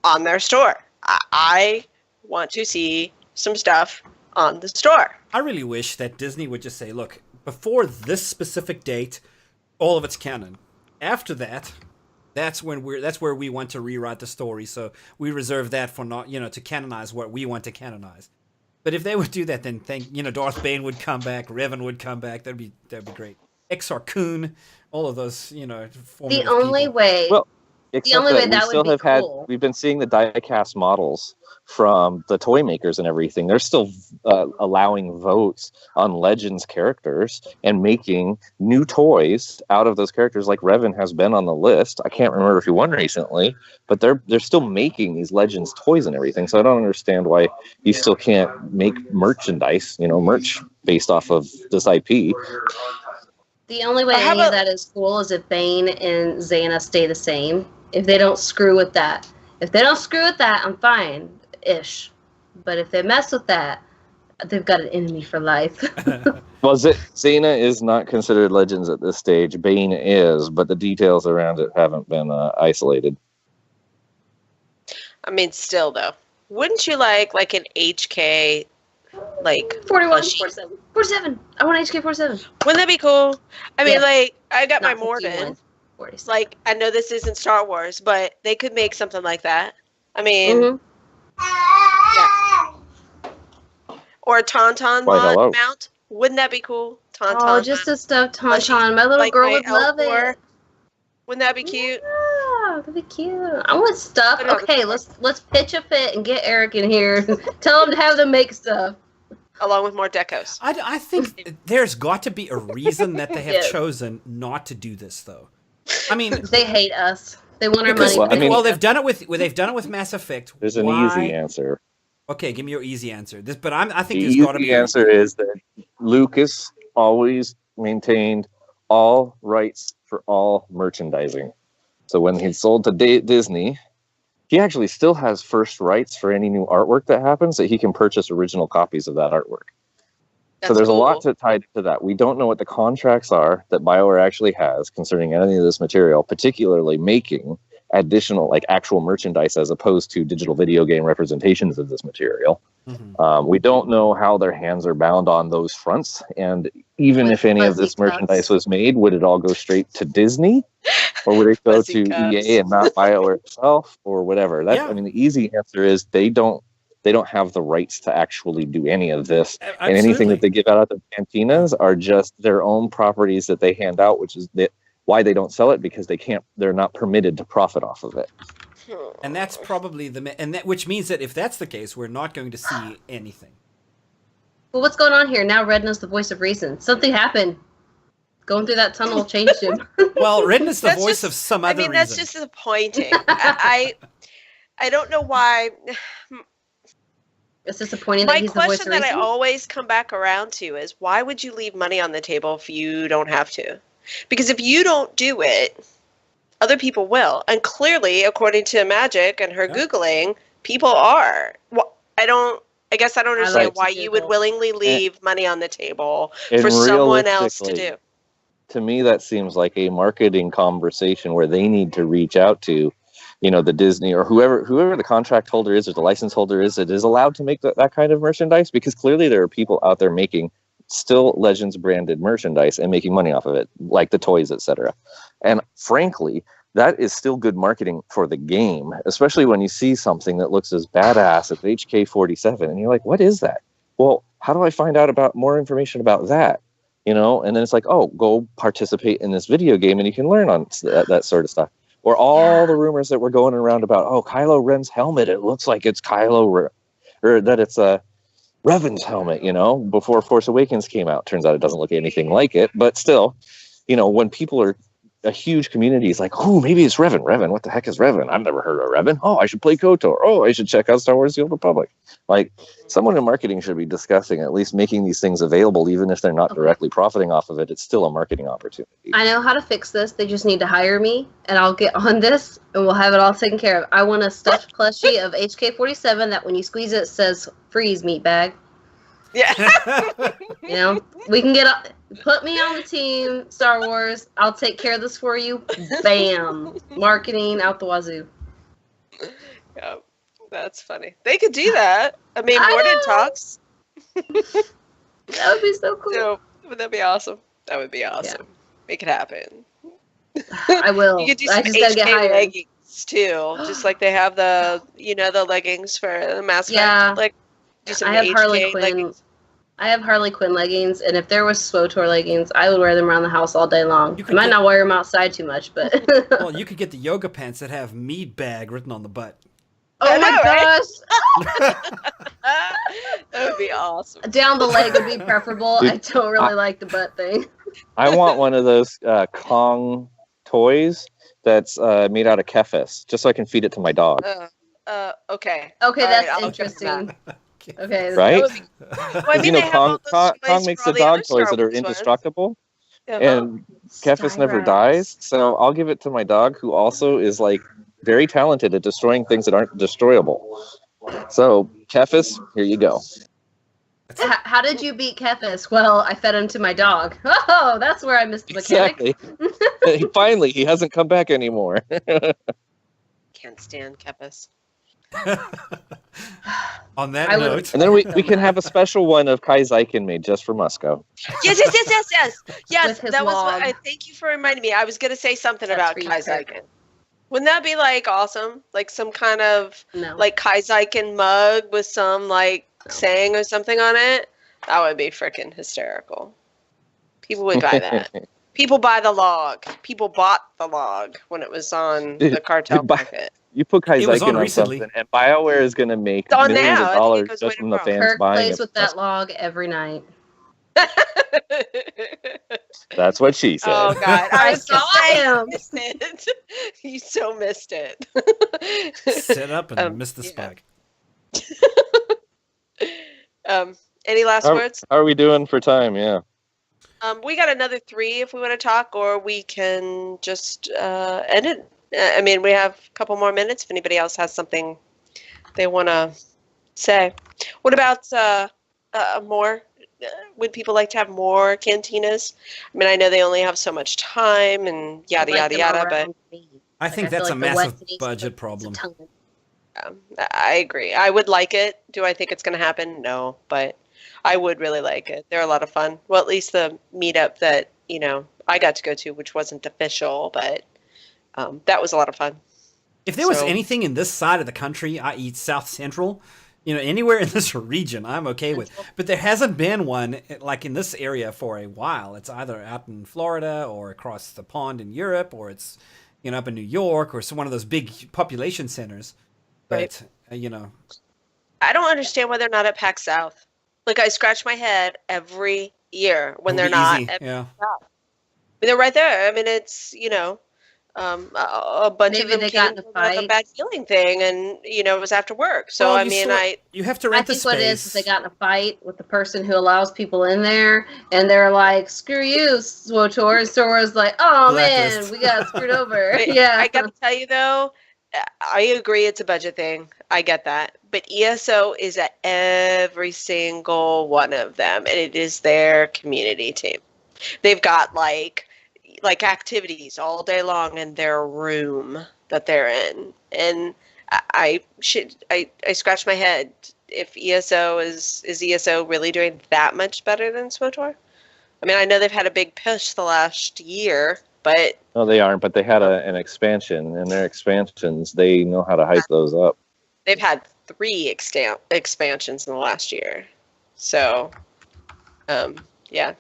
on their store. I want to see some stuff on the store.
I really wish that Disney would just say, look, before this specific date, all of it's canon. After that, that's where we want to rewrite the story. So we reserve that for not, to canonize what we want to canonize. But if they would do that, then Darth Bane would come back, Revan would come back. That'd be great. Exar Kun, all of those,
the only way.
Well,
the only way that would be cool.
We've been seeing the die-cast models from the toy makers and everything. They're still allowing votes on Legends characters and making new toys out of those characters, like Revan has been on the list. I can't remember if he won recently, but they're still making these Legends toys and everything. So I don't understand why you still can't make merchandise, merch based off of this IP.
The only way any of that is cool is if Bane and Xana stay the same. If they don't screw with that. If they don't screw with that, I'm fine-ish. But if they mess with that, they've got an enemy for life.
Well, Xana is not considered Legends at this stage. Bane is, but the details around it haven't been isolated.
I mean, still, though. Wouldn't you like an HK...
41, 47. I want HK 47.
Wouldn't that be cool? I mean, I got
Not
my Morden.
47.
I know this isn't Star Wars, but they could make something like that. I mean, yeah. Or a Tauntaun mount. Wouldn't that be cool? Tauntaun.
Oh, just a stuffed Tauntaun. My little girl would love it.
Wouldn't that be cute?
Yeah, that'd be cute. I want stuff. Okay, let's pitch a fit and get Eric in here. Tell him to have them make stuff.
Along with more decos.
I think there's got to be a reason that they have chosen not to do this, though. I mean,
they hate us. They want our money.
Well, they've done it with Mass Effect.
There's an easy answer.
Okay, give me your easy answer. I think
the
there's got to be.
The answer is that Lucas always maintained all rights for all merchandising. So when he sold to Disney, he actually still has first rights for any new artwork that happens, that he can purchase original copies of that artwork. So there's a lot tied to that. We don't know what the contracts are that BioWare actually has concerning any of this material, particularly making additional, actual merchandise as opposed to digital video game representations of this material. Mm-hmm. We don't know how their hands are bound on those fronts. And even if any of this merchandise was made, would it all go straight to Disney? Or would it go to EA and not BioWare itself, or whatever? I mean, the easy answer is they don't they don't have the rights to actually do any of this.
Absolutely.
And anything that they give out at the cantinas are just their own properties that they hand out, which is why they don't sell it, because they're not permitted to profit off of it.
And that's probably which means that if that's the case, we're not going to see anything.
Well, what's going on here? Now Redna's the voice of reason. Something happened. Going through that tunnel changed him.
Well, Redna's the voice of some other reason.
That's just disappointing. I don't know why.
It's disappointing that he's the voice of reason.
My question that I always come back around to is, why would you leave money on the table if you don't have to? Because if you don't do it, other people will. And clearly, according to Magic and her Googling, people are. I guess I don't understand why you would willingly leave money on the table for someone else to do.
To me, that seems like a marketing conversation where they need to reach out to, the Disney or whoever the contract holder is or the license holder is that is allowed to make that kind of merchandise, because clearly there are people out there making still Legends branded merchandise and making money off of it, like the toys, etc. And frankly, that is still good marketing for the game, especially when you see something that looks as badass as HK-47 and you're like, what is that? Well, how do I find out about more information about that? And then it's like, oh, go participate in this video game and you can learn on that sort of stuff. Or all the rumors that were going around about, oh, Kylo Ren's helmet, it looks like it's or that it's Revan's helmet, before Force Awakens came out. Turns out it doesn't look anything like it, but still, when people are a huge community is like, oh, maybe it's Revan. Revan, what the heck is Revan? I've never heard of Revan. Oh, I should play KOTOR. Oh, I should check out Star Wars: The Old Republic. Like, someone in marketing should be discussing at least making these things available, even if they're not directly profiting off of it. It's still a marketing opportunity.
I know how to fix this. They just need to hire me, and I'll get on this, and we'll have it all taken care of. I want a stuffed plushie of HK-47 that when you squeeze it says "freeze meat bag."
Yeah.
We can put me on the team, Star Wars. I'll take care of this for you. Bam. Marketing out the wazoo.
Yeah, that's funny. They could do that. I mean, Morden talks.
That would be so cool.
So, would that be awesome? That would be awesome. Yeah. Make it happen.
I will.
You could do some HK leggings too, just like they have the leggings for the mascot.
Yeah.
Like, do some
I have
HK
Harley Quinn.
leggings.
I have Harley Quinn leggings, and if there was SWTOR leggings, I would wear them around the house all day long. I might not wear them outside too much, but...
Well, you could get the yoga pants that have meat bag written on the butt.
Oh my gosh!
That would be awesome.
Down the leg would be preferable. I don't really like the butt thing.
I want one of those Kong toys that's made out of kefis, just so I can feed it to my dog.
Okay.
Okay, that's interesting. Okay,
right?
Kong
makes the dog toys that are indestructible, and Kefis never dies. So I'll give it to my dog, who also is like very talented at destroying things that aren't destroyable. So Kefis, here you go.
How did you beat Kefis? Well, I fed him to my dog. Oh, that's where I missed the mechanic.
Exactly. Finally, he hasn't come back anymore.
Can't stand Kefis.
On that note,
and then we can have a special one of Kai Zykin made just for Musco.
Yes. That was what I thank you for reminding me. I was going to say something about Kai Zykin. Wouldn't that be like awesome? Like some kind of like Kai Zykin mug with some saying or something on it? That would be freaking hysterical. People would buy that. People buy the log. People bought the log when it was on the cartel market.
You put Kai Zykin on something, and BioWare is going to make millions of dollars just from the fans
Kirk
buying it.
plays with that log every night.
That's what she said.
Oh, God.
I saw him.
You so missed it.
Sit up and miss the spike.
Any last words?
How are we doing for time? Yeah.
We got another 3 if we want to talk, or we can just end it. I mean, we have a couple more minutes if anybody else has something they want to say. What about more? Would people like to have more cantinas? I mean, I know they only have so much time and yada, yada, yada, but...
I think that's a massive budget problem.
I agree. I would like it. Do I think it's going to happen? No, but I would really like it. They're a lot of fun. Well, at least the meetup that, I got to go to, which wasn't official, but that was a lot of fun.
If there was anything in this side of the country, i.e. South Central, anywhere in this region, I'm okay with. But there hasn't been one like in this area for a while. It's either out in Florida or across the pond in Europe, or it's up in New York or some one of those big population centers. But
I don't understand why they're not at PAX South. Like, I scratch my head every year when they're
It'll be
not
easy,
at
yeah.
PAX South. I mean, they're right there. I mean, it's a bunch
Maybe
of them
they got
came
in a
with like a
fight.
bad feeling thing, and it was after work. So
Well,
I mean,
you have to
I
rent the
think what it
space.
is they got in a fight with the person who allows people in there, and they're like, "Screw you, SWTOR." And SWTOR's like, "Oh
Blacklist.
man, we got screwed over."
But
Yeah,
I gotta tell you though, I agree it's a budget thing. I get that. But ESO is at every single one of them, and it is their community team. They've got like activities all day long in their room that they're in. And I scratch my head if ESO is ESO really doing that much better than SWTOR? I mean, I know they've had a big push the last year, but
No, they aren't, but they had an expansion, and their expansions, they know how to hype those up.
they've had 3 expansions in the last year. So, yeah.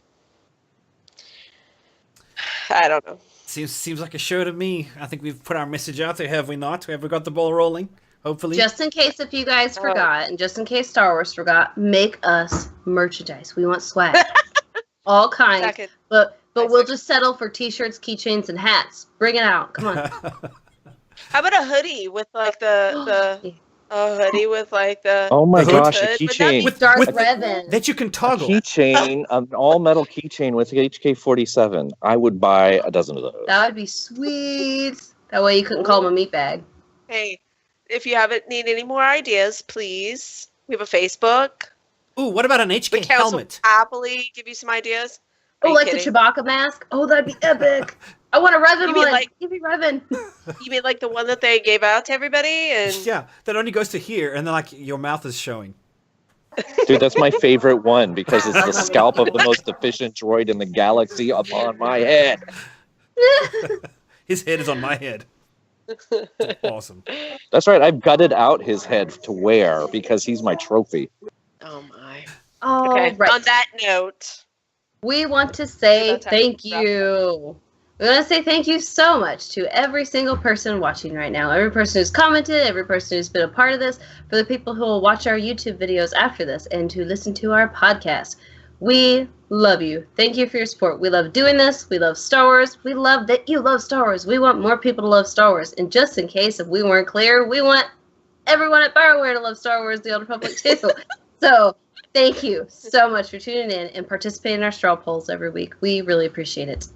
I don't know.
Seems like a show to me. I think we've put our message out there, have we not? Have we got the ball rolling? Hopefully.
just in case if you guys forgot, and just in case Star Wars forgot, make us merchandise. We want swag, all kinds.
Second.
But we'll
Second.
just settle for T-shirts, keychains, and hats. Bring it out. Come on.
How about a hoodie with like the hoodie with like the
Oh my
The
gosh, a
hood? Would that be
keychain.
With-
Darth
with-
Revan.
that you can
A
toggle.
keychain, an all-metal keychain with HK-47. I would buy a dozen of those.
That would be sweet. That way you couldn't call him a meat bag.
Hey, if you need any more ideas, please. We have a Facebook.
Ooh, what about an
The
HK
council
helmet?
happily give you some ideas. Are
Oh,
you
like
kidding?
the Chewbacca mask? Oh, that'd be epic. I want a Revan
You mean
one.
like-
Give me Revan.
You mean like the one that they gave out to everybody? And
Yeah, that only goes to here, and then like your mouth is showing.
Dude, that's my favorite one because it's the scalp of the most efficient droid in the galaxy upon my head.
His head is on my head. Awesome.
That's right, I've gutted out his head to wear because he's my trophy.
oh my.
Oh,
Okay.
right.
On that note,
We want to say
About time
thank
to wrap
you. We want to say thank you so much to every single person watching right now, every person who's commented, every person who's been a part of this, for the people who will watch our YouTube videos after this, and to listen to our podcast. We love you. Thank you for your support. We love doing this. We love Star Wars. We love that you love Star Wars. We want more people to love Star Wars. And just in case if we weren't clear, we want everyone at Bioware to love Star Wars: The Old Republic too. So thank you so much for tuning in and participating in our straw polls every week. We really appreciate it.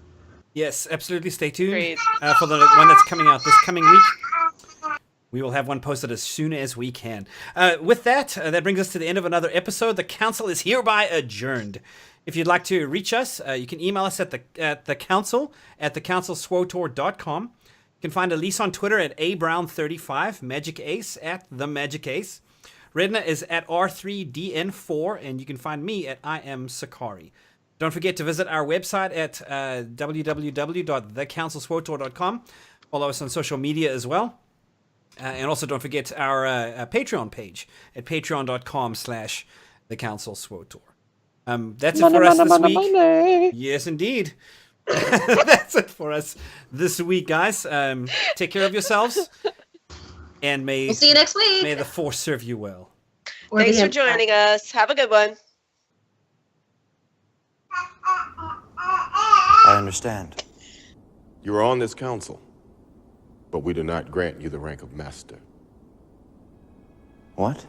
Yes, absolutely. Stay tuned
Great.
for the one that's coming out this coming week. We will have one posted as soon as we can. With that, that brings us to the end of another episode. The council is hereby adjourned. If you'd like to reach us, you can email us at the council at thecouncilswotor.com. You can find Elise on Twitter at abrown35, Magic Ace at the Magic Ace. Redna is at R3DN4, and you can find me at I am Sakari. Don't forget to visit our website at www.thecouncilswotor.com. Follow us on social media as well. And also don't forget our Patreon page at patreon.com/thecouncilswotor. That's it for us this week. Yes, indeed. That's it for us this week, guys. Take care of yourselves. And may
We'll see you next week.
the Force serve you well.
Or
thanks
the
for
Empire.
joining us. Have a good one.
I understand.
You are on this council, but we do not grant you the rank of master.
What?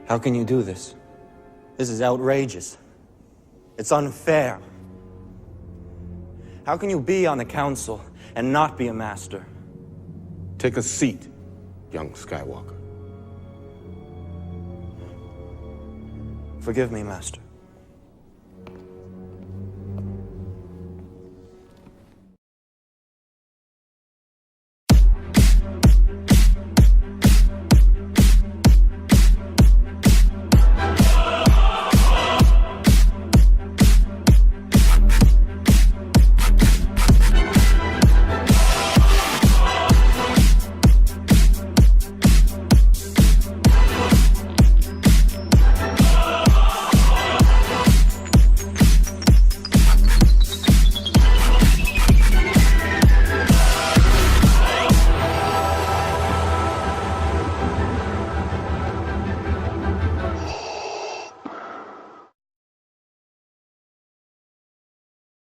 How can you do this? This is outrageous. It's unfair. How can you be on the council and not be a master?
Take a seat, young Skywalker.
Forgive me, Master.